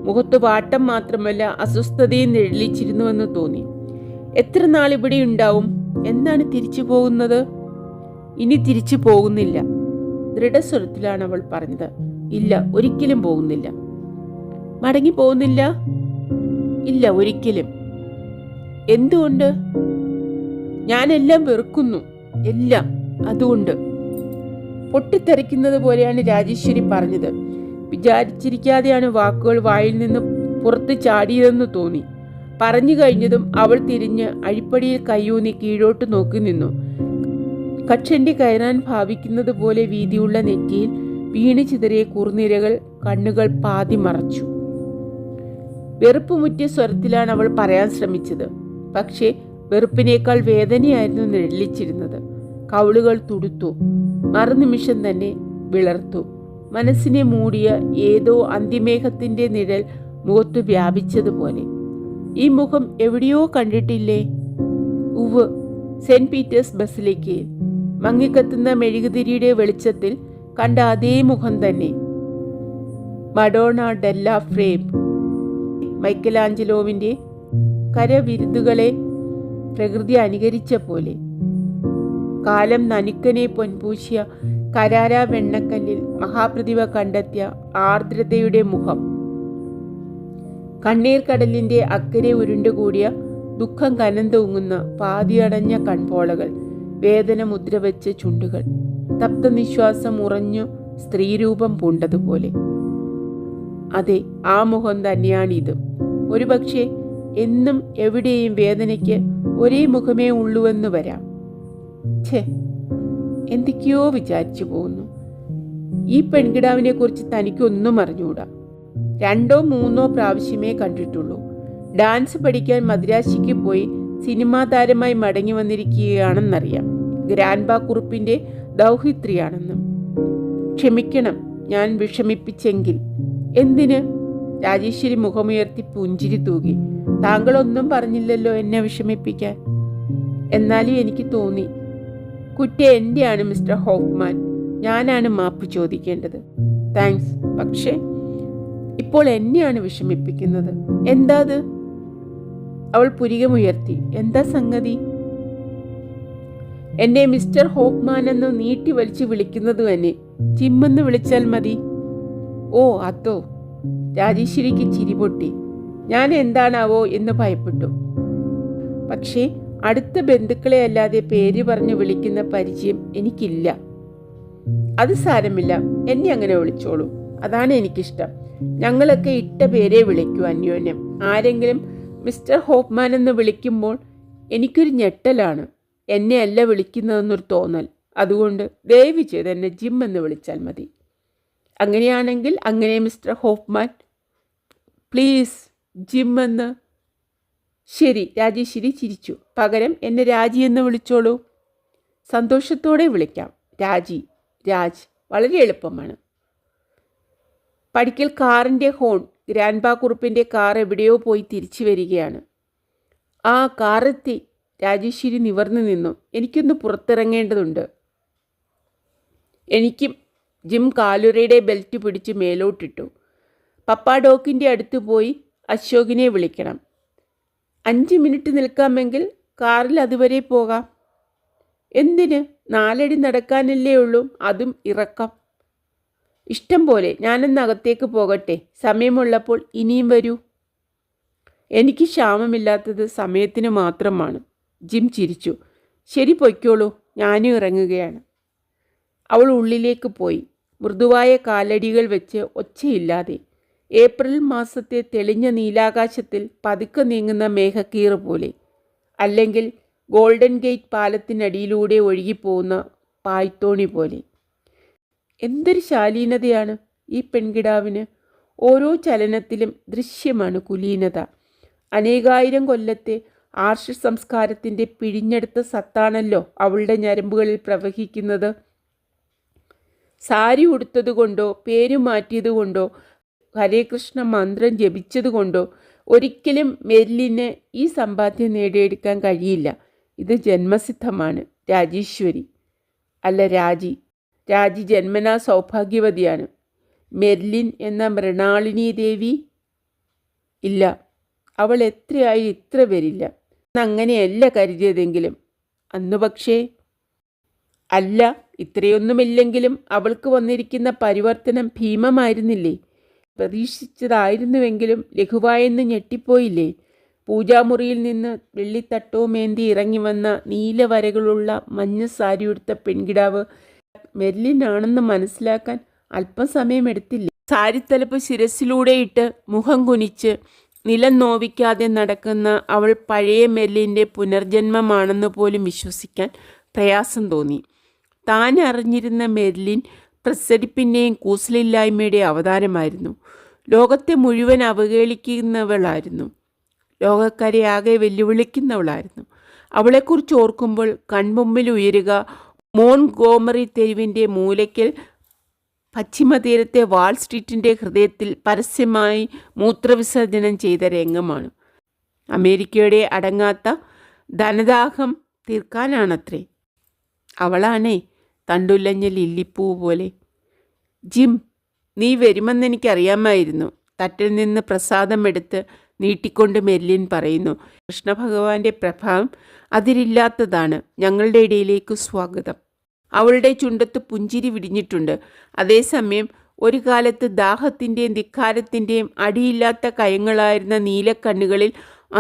മുഖത്ത് വാട്ടം മാത്രമല്ല, അസ്വസ്ഥതയും നിഴലിച്ചിരുന്നുവെന്ന് തോന്നി. എത്ര നാൾ ഇവിടെ ഉണ്ടാവും? എന്നാണ് തിരിച്ചു പോകുന്നത്? ഇനി തിരിച്ചു പോകുന്നില്ല, ദൃഢസ്വരത്തിലാണ് അവൾ പറഞ്ഞത്. ഇല്ല, ഒരിക്കലും പോകുന്നില്ല. മടങ്ങി പോകുന്നില്ല? ഇല്ല, ഒരിക്കലും. എന്തുകൊണ്ട്? ഞാനെല്ലാം വെറുക്കുന്നു, എല്ലാം. അതുകൊണ്ട്. പൊട്ടിത്തെറിക്കുന്നത് പോലെയാണ് രാജേശ്വരി പറഞ്ഞത്. വിചാരിച്ചിരിക്കാതെയാണ് വാക്കുകൾ വായിൽ നിന്ന് പുറത്ത് ചാടിയതെന്ന് തോന്നി. പറഞ്ഞു കഴിഞ്ഞതും അവൾ തിരിഞ്ഞ് അഴിപ്പടിയിൽ കയ്യൂന്നി കീഴോട്ട് നോക്കി നിന്നു. കക്ഷണ്ടി കയറാൻ ഭാവിക്കുന്നത് പോലെ വീതിയുള്ള നെറ്റിയിൽ വീണ് ചിതറിയ കുറുനിരകൾ കണ്ണുകൾ പാതി മറച്ചു. വെറുപ്പുമുറ്റിയ സ്വരത്തിലാണ് അവൾ പറയാൻ ശ്രമിച്ചത്. പക്ഷേ വെറുപ്പിനേക്കാൾ വേദനയായിരുന്നു നിഴലിച്ചിരുന്നത്. കവിളുകൾ തുടുത്തു. മറുനിമിഷം തന്നെ വിളർത്തു. മനസ്സിനെ മൂടിയ ഏതോ അന്തിമേഘത്തിന്റെ നിഴൽ മുഖത്തു വ്യാപിച്ചതുപോലെ. ഈ മുഖം എവിടെയോ കണ്ടിട്ടില്ലേ? ഉവ്, സെന്റ് പീറ്റേഴ്സ് ബസിലിക്കയിൽ മങ്ങിക്കത്തുന്ന മെഴുകുതിരിയുടെ വെളിച്ചത്തിൽ കണ്ട അതേ മുഖം തന്നെ. മഡോണ ഡെല്ല ഫ്രേം, മൈക്കലാഞ്ചലോവിന്റെ കരവിരുതുകളെ പ്രകൃതി അനുകരിച്ച പോലെ. കാലം നനുക്കനെ പൊൻപൂശിയ കരാര വെണ്ണക്കല്ലിൽ മഹാപ്രതിഭ കണ്ടെത്തിയ ആർദ്രതയുടെ മുഖം. കണ്ണീർ കടലിന്റെ അക്കരെ ഉരുണ്ടുകൂടിയ ദുഃഖം കനന്തൂങ്ങുന്ന പാതിയടഞ്ഞ കൺപോളകൾ, വേദന മുദ്രവെച്ച ചുണ്ടുകൾ, തപ്തനിശ്വാസം ഉറഞ്ഞു സ്ത്രീരൂപം പൂണ്ടതുപോലെ. അതെ, ആ മുഖം തന്നെയാണിത്. ഒരുപക്ഷെ എന്നും എവിടെയും വേദനയ്ക്ക് ഒരേ മുഖമേ ഉള്ളുവെന്ന് വരാം. ഛേ, എന്തൊക്കെയോ വിചാരിച്ചു പോകുന്നു. ഈ പെൺകിടാവിനെ കുറിച്ച് തനിക്കൊന്നും അറിഞ്ഞൂടാ. 2 or 3 പ്രാവശ്യമേ കണ്ടിട്ടുള്ളൂ. ഡാൻസ് പഠിക്കാൻ മദ്രാശിക്ക് പോയി സിനിമാ താരമായി മടങ്ങി വന്നിരിക്കുകയാണെന്നറിയാം. ഗ്രാൻഡ്പാ കുറുപ്പിന്റെ ദൗഹിത്രിയാണെന്നും. ക്ഷമിക്കണം, ഞാൻ വിഷമിപ്പിച്ചെങ്കിൽ. എന്തിന്? രാജേശ്വരി മുഖമുയർത്തി പുഞ്ചിരി തൂകി. താങ്കളൊന്നും പറഞ്ഞില്ലല്ലോ എന്നെ വിഷമിപ്പിക്കാൻ. എന്നാലും എനിക്ക് തോന്നി കുറ്റം എൻ്റെയാണ് മിസ്റ്റർ ഹോഫ്മാൻ. ഞാനാണ് മാപ്പ് ചോദിക്കേണ്ടത്. താങ്ക്സ്. പക്ഷേ ഇപ്പോൾ എന്നെയാണ് വിഷമിപ്പിക്കുന്നത്. എന്താ അത്? അവൾ പുരികമുയർത്തി. എന്താ സംഗതി? എന്നെ മിസ്റ്റർ ഹോഫ്മാൻ എന്ന് നീട്ടി വലിച്ചു വിളിക്കുന്നത് തന്നെ ജിമ്മെന്ന് വിളിച്ചാൽ മതി. ഓ അതോ? രാജേശ്വരിക്ക് ചിരിപൊട്ടി. ഞാൻ എന്താണാവോ എന്ന് ഭയപ്പെട്ടു. പക്ഷേ അടുത്ത ബന്ധുക്കളെ അല്ലാതെ പേര് പറഞ്ഞ് വിളിക്കുന്ന പരിചയം എനിക്കില്ല. അത് സാരമില്ല, എന്നെ അങ്ങനെ വിളിച്ചോളൂ. അതാണ് എനിക്കിഷ്ടം. ഞങ്ങളൊക്കെ ഇട്ട പേരെ വിളിക്കൂ അന്യോന്യം. ആരെങ്കിലും മിസ്റ്റർ ഹോഫ്മാൻ എന്ന് വിളിക്കുമ്പോൾ എനിക്കൊരു ഞെട്ടലാണ്. എന്നെ അല്ല വിളിക്കുന്നതെന്നൊരു തോന്നൽ. അതുകൊണ്ട് ദയവ് ചെയ്ത് എന്നെ ജിം എന്ന് വിളിച്ചാൽ മതി. അങ്ങനെയാണെങ്കിൽ അങ്ങനെ മിസ്റ്റർ ഹോഫ്മാൻ. പ്ലീസ് ജിം എന്ന്. ശരി. രാജേശ്വരി ചിരിച്ചു. പകരം എന്നെ രാജി എന്ന് വിളിച്ചോളൂ. സന്തോഷത്തോടെ വിളിക്കാം. രാജി, രാജ്. വളരെ എളുപ്പമാണ്. പടിക്കൽ കാറിൻ്റെ ഹോൺ. ഗ്രാൻഡ്പാ കുറുപ്പിൻ്റെ കാർ എവിടെയോ പോയി തിരിച്ചു വരികയാണ്. ആ കാറെത്തി. രാജേശ്വരി നിവർന്നു നിന്നു. എനിക്കൊന്ന് പുറത്തിറങ്ങേണ്ടതുണ്ട്. എനിക്കും. ജിം കാലുറയുടെ ബെൽറ്റ് പിടിച്ച് മേലോട്ടിട്ടു. പപ്പാഡോക്കിൻ്റെ അടുത്ത് പോയി അശോകിനെ വിളിക്കണം. 5 മിനിറ്റ് നിൽക്കാമെങ്കിൽ കാറിൽ അതുവരെ പോകാം. എന്തിന്? 4 അടി നടക്കാനല്ലേ ഉള്ളൂ, അതും ഇറക്കം. ഇഷ്ടം പോലെ. ഞാനൊന്ന് അകത്തേക്ക് പോകട്ടെ. സമയമുള്ളപ്പോൾ ഇനിയും വരൂ. എനിക്ക് ക്ഷാമമില്ലാത്തത് സമയത്തിന് മാത്രമാണ്. ജിം ചിരിച്ചു. ശരി, പൊയ്ക്കോളൂ, ഞാനും ഇറങ്ങുകയാണ്. അവൾ ഉള്ളിലേക്ക് പോയി. മൃദുവായ കാലടികൾ വെച്ച് ഒച്ചയില്ലാതെ. ഏപ്രിൽ മാസത്തെ തെളിഞ്ഞ നീലാകാശത്തിൽ പതുക്കെ നീങ്ങുന്ന മേഘക്കീറ് പോലെ. അല്ലെങ്കിൽ ഗോൾഡൻ ഗേറ്റ് പാലത്തിനടിയിലൂടെ ഒഴുകിപ്പോകുന്ന പായ്ത്തോണി പോലെ. എന്തൊരു ശാലീനതയാണ് ഈ പെൺകിടാവിന്. ഓരോ ചലനത്തിലും ദൃശ്യമാണ് കുലീനത. അനേകായിരം കൊല്ലത്തെ ആർഷ സംസ്കാരത്തിൻ്റെ പിഴിഞ്ഞെടുത്ത സത്താണല്ലോ അവളുടെ ഞരമ്പുകളിൽ പ്രവഹിക്കുന്നത്. സാരി ഉടുത്തതുകൊണ്ടോ പേരു മാറ്റിയതുകൊണ്ടോ ഹരേ കൃഷ്ണ മന്ത്രം ജപിച്ചതുകൊണ്ടോ ഒരിക്കലും മെർലിന് ഈ സമ്പാദ്യം നേടിയെടുക്കാൻ കഴിയില്ല. ഇത് ജന്മസിദ്ധമാണ്. രാജേശ്വരി അല്ല, രാജി. രാജി ജന്മനാ സൗഭാഗ്യവതിയാണ്. മെർലിൻ എന്ന മൃണാളിനി ദേവി ഇല്ല. അവൾ എത്രയായി ഇത്ര വരില്ല. അങ്ങനെയല്ല കരുതിയതെങ്കിലും അന്നു. പക്ഷേ അല്ല, ഇത്രയൊന്നുമില്ലെങ്കിലും അവൾക്ക് വന്നിരിക്കുന്ന പരിവർത്തനം ഭീമമായിരുന്നില്ലേ? പ്രതീക്ഷിച്ചതായിരുന്നുവെങ്കിലും ലഘുവായെന്ന് ഞെട്ടിപ്പോയില്ലേ? പൂജാമുറിയിൽ നിന്ന് വെള്ളിത്തട്ടവുമേന്തി ഇറങ്ങി വന്ന നീലവരകളുള്ള മഞ്ഞ സാരിയുടുത്ത പെൺകിടാവ് മെർലിനാണെന്ന് മനസ്സിലാക്കാൻ അല്പം സമയമെടുത്തില്ലേ? സാരിത്തലപ്പ് ശിരസിലൂടെ ഇട്ട് മുഖം കുനിച്ച് നിലം നോവിക്കാതെ നടക്കുന്ന അവൾ പഴയ മെർലിൻ്റെ പുനർജന്മമാണെന്ന് പോലും വിശ്വസിക്കാൻ പ്രയാസം തോന്നി. താൻ അറിഞ്ഞിരുന്ന മെർലിൻ പ്രസരിപ്പിൻ്റെയും കൂസലില്ലായ്മയുടെ അവതാരമായിരുന്നു. ലോകത്തെ മുഴുവൻ അവഹേളിക്കുന്നവളായിരുന്നു. ലോകക്കാരെ ആകെ വെല്ലുവിളിക്കുന്നവളായിരുന്നു. അവളെക്കുറിച്ച് ഓർക്കുമ്പോൾ കൺമുമ്പിൽ ഉയരുക മോൺഗോമറി തെരുവിൻ്റെ മൂലയ്ക്കൽ പശ്ചിമതീരത്തെ വാൾ സ്ട്രീറ്റിൻ്റെ ഹൃദയത്തിൽ പരസ്യമായി മൂത്രവിസർജനം ചെയ്ത രംഗമാണ്. അമേരിക്കയുടെ അടങ്ങാത്ത ധനദാഹം തീർക്കാനാണത്രേ. അവളാണേ തണ്ടുലഞ്ഞ ലില്ലിപ്പൂ പോലെ. ജിം, നീ വരുമെന്നെനിക്കറിയാമായിരുന്നു. തട്ടിൽ നിന്ന് പ്രസാദമെടുത്ത് നീട്ടിക്കൊണ്ട് മെർലിൻ പറയുന്നു. കൃഷ്ണഭഗവാന്റെ പ്രഭാവം അതിരില്ലാത്തതാണ്. ഞങ്ങളുടെ ഇടയിലേക്ക് സ്വാഗതം. അവളുടെ ചുണ്ടത്ത് പുഞ്ചിരി വിടിഞ്ഞിട്ടുണ്ട്. അതേസമയം ഒരു കാലത്ത് ദാഹത്തിൻ്റെയും ധിക്കാരത്തിൻ്റെയും അടിയില്ലാത്ത കയങ്ങളായിരുന്ന നീലക്കണ്ണുകളിൽ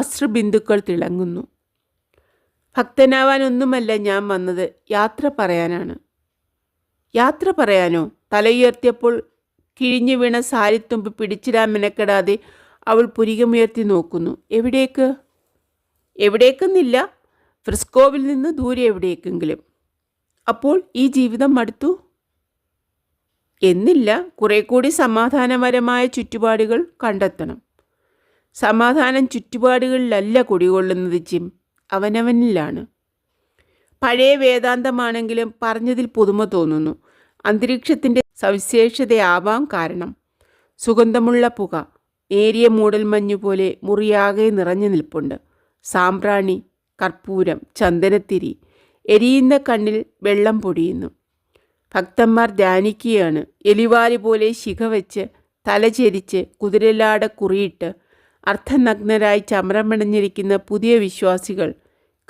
അശ്രുബിന്ദുക്കൾ തിളങ്ങുന്നു. ഭക്തനാവാനൊന്നുമല്ല ഞാൻ വന്നത്, യാത്ര പറയാനാണ്. യാത്ര പറയാനോ? തലയുയർത്തിയപ്പോൾ കിഴിഞ്ഞു വീണ സാരിത്തുമ്പ് പിടിച്ചിടാൻ മെനക്കെടാതെ അവൾ പുരികമുയർത്തി നോക്കുന്നു. എവിടേക്ക്? എവിടേക്കെന്നില്ല, ഫ്രിസ്കോവിൽ നിന്ന് ദൂരെ എവിടേക്കെങ്കിലും. അപ്പോൾ ഈ ജീവിതം മടുത്തു എന്നില്ല, കുറെ കൂടി സമാധാനപരമായ ചുറ്റുപാടുകൾ കണ്ടെത്തണം. സമാധാനം ചുറ്റുപാടുകളിലല്ല കുടികൊള്ളുന്നത് ജിം, അവനവനിലാണ്. പഴയ വേദാന്തമാണെങ്കിലും പറഞ്ഞതിൽ പുതുമ തോന്നുന്നു. അന്തരീക്ഷത്തിൻ്റെ സവിശേഷതയാവാം കാരണം. സുഗന്ധമുള്ള പുക, നേരിയ മൂടൽമഞ്ഞു പോലെ മുറിയാകെ നിറഞ്ഞു നിൽപ്പുണ്ട്. സാമ്പ്രാണി, കർപ്പൂരം, ചന്ദനത്തിരി, എരിയുന്ന കണ്ണിൽ വെള്ളം പൊടിയുന്നു. ഭക്തന്മാർ ധ്യാനിക്കുകയാണ്. എലിവാലി പോലെ ശിഖ വെച്ച് തലചെരിച്ച് കുതിരലാട കുറിയിട്ട് അർദ്ധനഗ്നരായി ചമരമടഞ്ഞിരിക്കുന്ന പുതിയ വിശ്വാസികൾ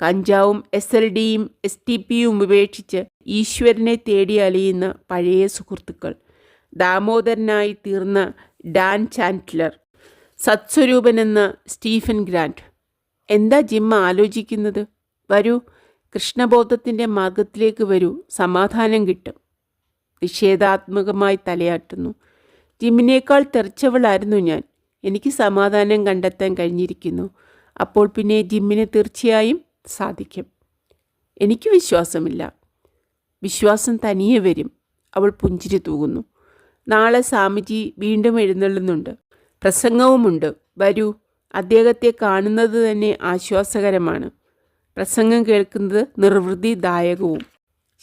കഞ്ചാവും SLDയും STPയും ഉപേക്ഷിച്ച് ഈശ്വരനെ തേടി അലയുന്ന പഴയ സുഹൃത്തുക്കൾ. ദാമോദരനായി തീർന്ന ഡാൻ ചാൻഡ്ലർ, സത്സ്വരൂപനെന്ന സ്റ്റീഫൻ ഗ്രാൻഡ്. എന്താ ജിം ആലോചിക്കുന്നത്? വരൂ, കൃഷ്ണബോധത്തിൻ്റെ മാർഗത്തിലേക്ക് വരൂ, സമാധാനം കിട്ടും. നിഷേധാത്മകമായി തലയാട്ടുന്നു. ജിമ്മിനേക്കാൾ തെറിച്ചവളായിരുന്നു ഞാൻ. എനിക്ക് സമാധാനം കണ്ടെത്താൻ കഴിഞ്ഞിരിക്കുന്നു. അപ്പോൾ പിന്നെ ജിമ്മിന് തീർച്ചയായും സാധിക്കും. എനിക്ക് വിശ്വാസമില്ല. വിശ്വാസം തനിയെ വരും. അവൾ പുഞ്ചിരി തൂകുന്നു. നാളെ സ്വാമിജി വീണ്ടും എഴുന്നള്ളുന്നുണ്ട്. പ്രസംഗവുമുണ്ട്. വരൂ, അദ്ദേഹത്തെ കാണുന്നത് തന്നെ ആശ്വാസകരമാണ്. പ്രസംഗം കേൾക്കുന്നത് നിർവൃതിദായകവും.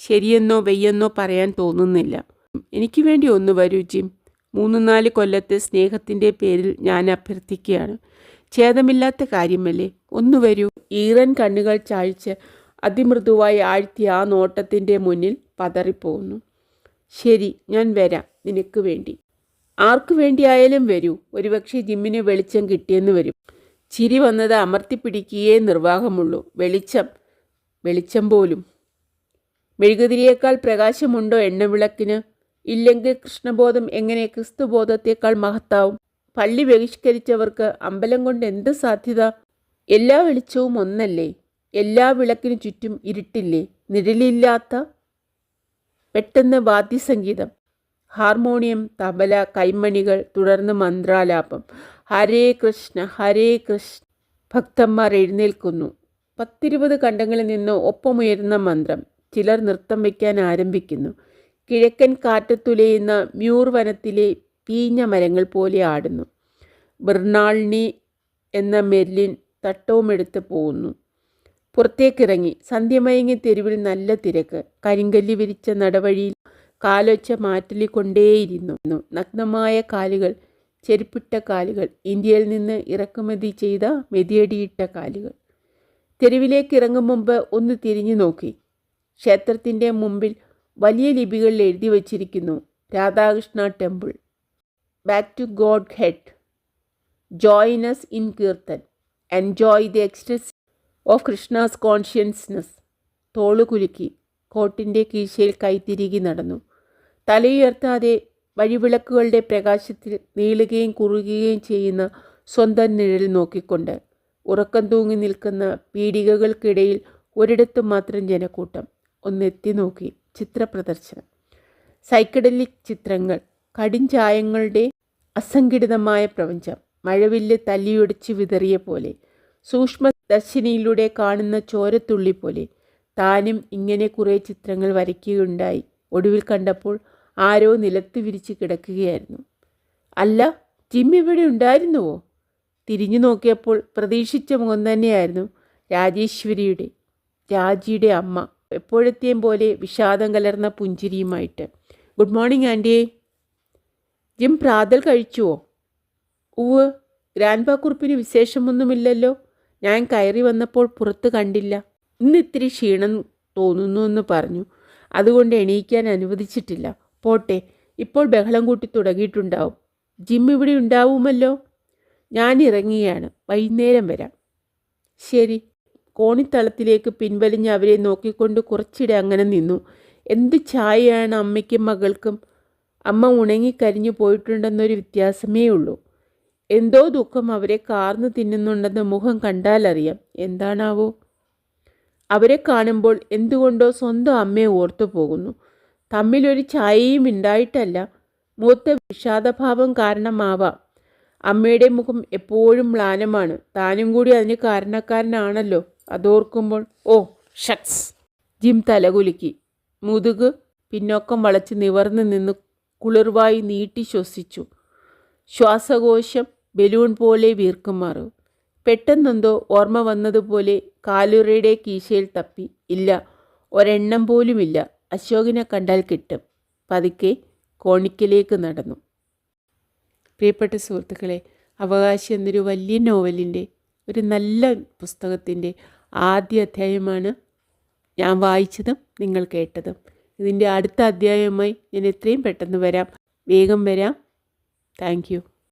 ശരിയെന്നോ വെയ്യെന്നോ പറയാൻ തോന്നുന്നില്ല. എനിക്ക് വേണ്ടി ഒന്ന് വരൂ ജിം. 3-4 കൊല്ലത്തെ സ്നേഹത്തിൻ്റെ പേരിൽ ഞാൻ അഭ്യർത്ഥിക്കുകയാണ്. ഛേദമില്ലാത്ത കാര്യമല്ലേ? ഒന്ന് വരൂ. ഈറൻ കണ്ണുകൾ ചാഴ്ച് അതിമൃദുവായി ആഴ്ത്തി ആ നോട്ടത്തിൻ്റെ മുന്നിൽ പതറിപ്പോകുന്നു. ശരി, ഞാൻ വരാം, നിനക്ക് വേണ്ടി. ആർക്കു വേണ്ടിയായാലും വരൂ. ഒരുപക്ഷെ ജിമ്മിന് വെളിച്ചം കിട്ടിയെന്ന് വരും. ചിരി വന്നത് അമർത്തിപ്പിടിക്കുകയേ നിർവാഹമുള്ളൂ. വെളിച്ചം പോലും. മെഴുകുതിരിയേക്കാൾ പ്രകാശമുണ്ടോ എണ്ണവിളക്കിന്? ഇല്ലെങ്കിൽ കൃഷ്ണബോധം എങ്ങനെ ക്രിസ്തുബോധത്തേക്കാൾ മഹത്താവും? പള്ളി ബഹിഷ്കരിച്ചവർക്ക് അമ്പലം കൊണ്ട് എന്ത് സാധ്യത? എല്ലാ വെളിച്ചവും ഒന്നല്ലേ? എല്ലാ വിളക്കിനു ചുറ്റും ഇരുട്ടില്ലേ? നിഴലില്ലാത്ത. പെട്ടെന്ന് വാദ്യസംഗീതം, ഹാർമോണിയം, തബല, കൈമണികൾ, തുടർന്ന് മന്ത്രാലാപം. ഹരേ കൃഷ്ണ ഹരേ കൃഷ്ണ. ഭക്തന്മാർ എഴുന്നേൽക്കുന്നു. 10-20 കണ്ടങ്ങളിൽ നിന്ന് ഒപ്പമുയരുന്ന മന്ത്രം. ചിലർ നൃത്തം വയ്ക്കാൻ ആരംഭിക്കുന്നു. കിഴക്കൻ കാറ്റത്തുലയുന്ന മ്യൂർ വനത്തിലെ പീഞ്ഞ മരങ്ങൾ പോലെ ആടുന്നു. ബെർണാൾഡി എന്ന മെർലിൻ തട്ടവുമെടുത്ത് പോകുന്നു. പുറത്തേക്കിറങ്ങി. സന്ധ്യമയങ്ങി തെരുവിൽ നല്ല തിരക്ക്. കരിങ്കല്ല് വിരിച്ച നടവഴിയിൽ കാലൊച്ച മാറ്റലിക്കൊണ്ടേയിരുന്നു. നഗ്നമായ കാലുകൾ, ചെരുപ്പിട്ട കാലുകൾ, ഇന്ത്യയിൽ നിന്ന് ഇറക്കുമതി ചെയ്ത മെതിയടിയിട്ട കാലുകൾ. തെരുവിലേക്ക് ഇറങ്ങും മുമ്പ് ഒന്ന് തിരിഞ്ഞു നോക്കി. ക്ഷേത്രത്തിൻ്റെ മുമ്പിൽ വലിയ ലിപികളിൽ എഴുതി വച്ചിരിക്കുന്നു: Radhakrishna temple. Back to Godhead. Join us in kirtan. Enjoy the ecstasy of Krishna's consciousness. തോളുകുലുക്കി. കോട്ടിൻ്റെ കീശയിൽ കൈത്തിരികി നടന്നു. തലയുയർത്താതെ വഴിവിളക്കുകളുടെ പ്രകാശത്തിൽ നീളുകയും കുറുകുകയും ചെയ്യുന്ന സ്വന്തം നിഴൽ നോക്കിക്കൊണ്ട്. ഉറക്കം തൂങ്ങി നിൽക്കുന്ന പീടികകൾക്കിടയിൽ ഒരിടത്തു മാത്രം ജനക്കൂട്ടം. ഒന്നെത്തി നോക്കി. ചിത്രപ്രദർശനം. സൈക്കഡലിക് ചിത്രങ്ങൾ, കടിഞ്ചായങ്ങളുടെ അസംഘടിതമായ പ്രപഞ്ചം. മഴവില്ല് തല്ലിയൊടിച്ച് വിതറിയ പോലെ, സൂക്ഷ്മദർശിനിയിലൂടെ കാണുന്ന ചോരത്തുള്ളി പോലെ. താനും ഇങ്ങനെ കുറേ ചിത്രങ്ങൾ വരയ്ക്കുകയുണ്ടായി. ഒടുവിൽ കണ്ടപ്പോൾ ആരോ നിലത്ത് വിരിച്ച് കിടക്കുകയായിരുന്നു. അല്ല, ജിം ഇവിടെ ഉണ്ടായിരുന്നുവോ? തിരിഞ്ഞു നോക്കിയപ്പോൾ പ്രതീക്ഷിച്ച മുഖം തന്നെയായിരുന്നു രാജേശ്വരിയുടെ, രാജിയുടെ അമ്മ. എപ്പോഴത്തെയും പോലെ വിഷാദം കലർന്ന പുഞ്ചിരിയുമായിട്ട്. ഗുഡ് മോർണിംഗ് ആൻറ്റിയെ. ജിം പ്രാതൽ കഴിച്ചുവോ? ഉവ്. ഗ്രാൻഡ്പാ കുറുപ്പിന് വിശേഷമൊന്നുമില്ലല്ലോ. ഞാൻ കയറി വന്നപ്പോൾ പുറത്ത് കണ്ടില്ല. ഇന്ന് ഇത്തിരി ക്ഷീണം തോന്നുന്നു എന്ന് പറഞ്ഞു. അതുകൊണ്ട് എണീക്കാൻ അനുവദിച്ചിട്ടില്ല. പോട്ടെ, ഇപ്പോൾ ബഹളം കൂട്ടി തുടങ്ങിയിട്ടുണ്ടാവും. ജിം ഇവിടെ ഉണ്ടാവുമല്ലോ. ഞാൻ ഇറങ്ങുകയാണ്. വൈകുന്നേരം വരാം. ശരി. കോണിത്തളത്തിലേക്ക് പിൻവലിഞ്ഞ് അവരെ നോക്കിക്കൊണ്ട് കുറച്ചിടെ അങ്ങനെ നിന്നു. എന്ത് ചായയാണ് അമ്മയ്ക്കും മകൾക്കും? അമ്മ ഉണങ്ങിക്കരിഞ്ഞു പോയിട്ടുണ്ടെന്നൊരു വ്യത്യാസമേ ഉള്ളൂ. എന്തോ ദുഃഖം അവരെ കാർന്നു തിന്നുന്നുണ്ടെന്ന് മുഖം കണ്ടാലറിയാം. എന്താണാവോ? അവരെ കാണുമ്പോൾ എന്തുകൊണ്ടോ സ്വന്തം അമ്മയെ ഓർത്തു പോകുന്നു. തമ്മിലൊരു ചായയും ഉണ്ടായിട്ടല്ല, മൂത്ത വിഷാദഭാവം കാരണമാവാം. അമ്മയുടെ മുഖം എപ്പോഴും മ്ലാനമാണ്. താനും കൂടി അതിന് കാരണക്കാരനാണല്ലോ. അതോർക്കുമ്പോൾ ഓ ഷക്സ്. ജിം തലകുലുക്കി. മുതുക് പിന്നോക്കം വളച്ച് നിവർന്നു നിന്ന് കുളിർവായി നീട്ടി ശ്വസിച്ചു. ശ്വാസകോശം ബലൂൺ പോലെ വീർക്കുമാറു. പെട്ടെന്നെന്തോ ഓർമ്മ വന്നതുപോലെ കാലുറയുടെ കീശയിൽ തപ്പി. ഇല്ല, ഒരെണ്ണം പോലുമില്ല. അശോകിനെ കണ്ടാൽ കിട്ടും. പതുക്കെ കോണിക്കലേക്ക് നടന്നു. പ്രിയപ്പെട്ട സുഹൃത്തുക്കളെ, അവകാശി എന്നൊരു വലിയ നോവലിൻ്റെ, ഒരു നല്ല പുസ്തകത്തിൻ്റെ ആദ്യ അധ്യായമാണ് ഞാൻ വായിച്ചതും നിങ്ങൾ കേട്ടതും. ഇതിൻ്റെ അടുത്ത അധ്യായവുമായി ഞാൻ എത്രയും പെട്ടെന്ന് വരാം. വേഗം വരാം. Thank you.